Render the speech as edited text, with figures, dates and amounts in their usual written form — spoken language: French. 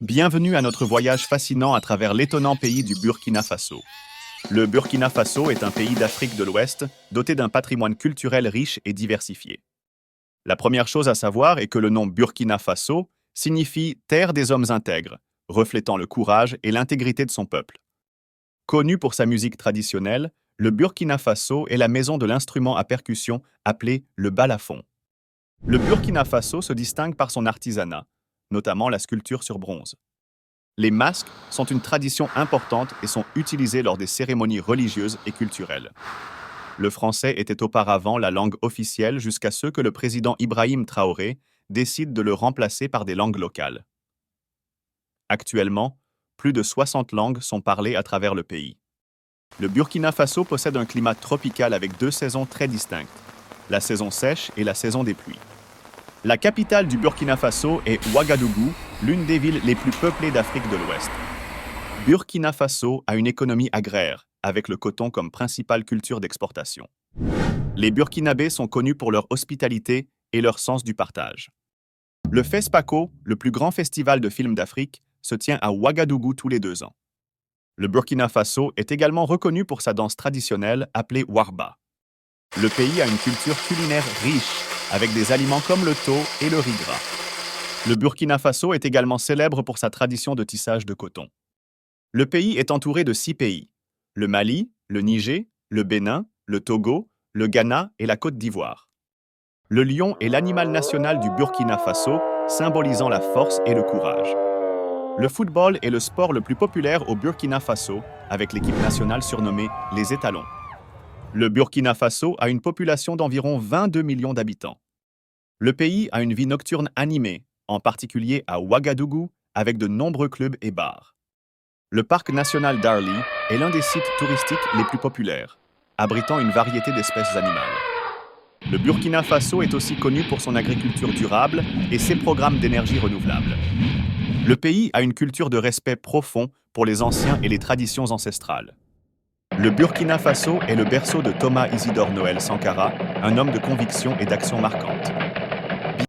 Bienvenue à notre voyage fascinant à travers l'étonnant pays du Burkina Faso. Le Burkina Faso est un pays d'Afrique de l'Ouest doté d'un patrimoine culturel riche et diversifié. La première chose à savoir est que le nom Burkina Faso signifie terre des hommes intègres, reflétant le courage et l'intégrité de son peuple. Connu pour sa musique traditionnelle, le Burkina Faso est la maison de l'instrument à percussion appelé le balafon. Le Burkina Faso se distingue par son artisanat, notamment la sculpture sur bronze. Les masques sont une tradition importante et sont utilisés lors des cérémonies religieuses et culturelles. Le français était auparavant la langue officielle jusqu'à ce que le président Ibrahim Traoré décide de le remplacer par des langues locales. Actuellement, plus de 60 langues sont parlées à travers le pays. Le Burkina Faso possède un climat tropical avec deux saisons très distinctes, la saison sèche et la saison des pluies. La capitale du Burkina Faso est Ouagadougou, l'une des villes les plus peuplées d'Afrique de l'Ouest. Burkina Faso a une économie agraire, avec le coton comme principale culture d'exportation. Les Burkinabés sont connus pour leur hospitalité et leur sens du partage. Le FESPACO, le plus grand festival de films d'Afrique, se tient à Ouagadougou tous les 2 ans. Le Burkina Faso est également reconnu pour sa danse traditionnelle appelée Warba. Le pays a une culture culinaire riche, avec des aliments comme le thau et le riz gras. Le Burkina Faso est également célèbre pour sa tradition de tissage de coton. Le pays est entouré de 6 pays: le Mali, le Niger, le Bénin, le Togo, le Ghana et la Côte d'Ivoire. Le lion est l'animal national du Burkina Faso, symbolisant la force et le courage. Le football est le sport le plus populaire au Burkina Faso, avec l'équipe nationale surnommée les Étalons. Le Burkina Faso a une population d'environ 22 millions d'habitants. Le pays a une vie nocturne animée, en particulier à Ouagadougou, avec de nombreux clubs et bars. Le parc national d'Arli est l'un des sites touristiques les plus populaires, abritant une variété d'espèces animales. Le Burkina Faso est aussi connu pour son agriculture durable et ses programmes d'énergie renouvelable. Le pays a une culture de respect profond pour les anciens et les traditions ancestrales. Le Burkina Faso est le berceau de Thomas Isidore Noël Sankara, un homme de conviction et d'action marquante.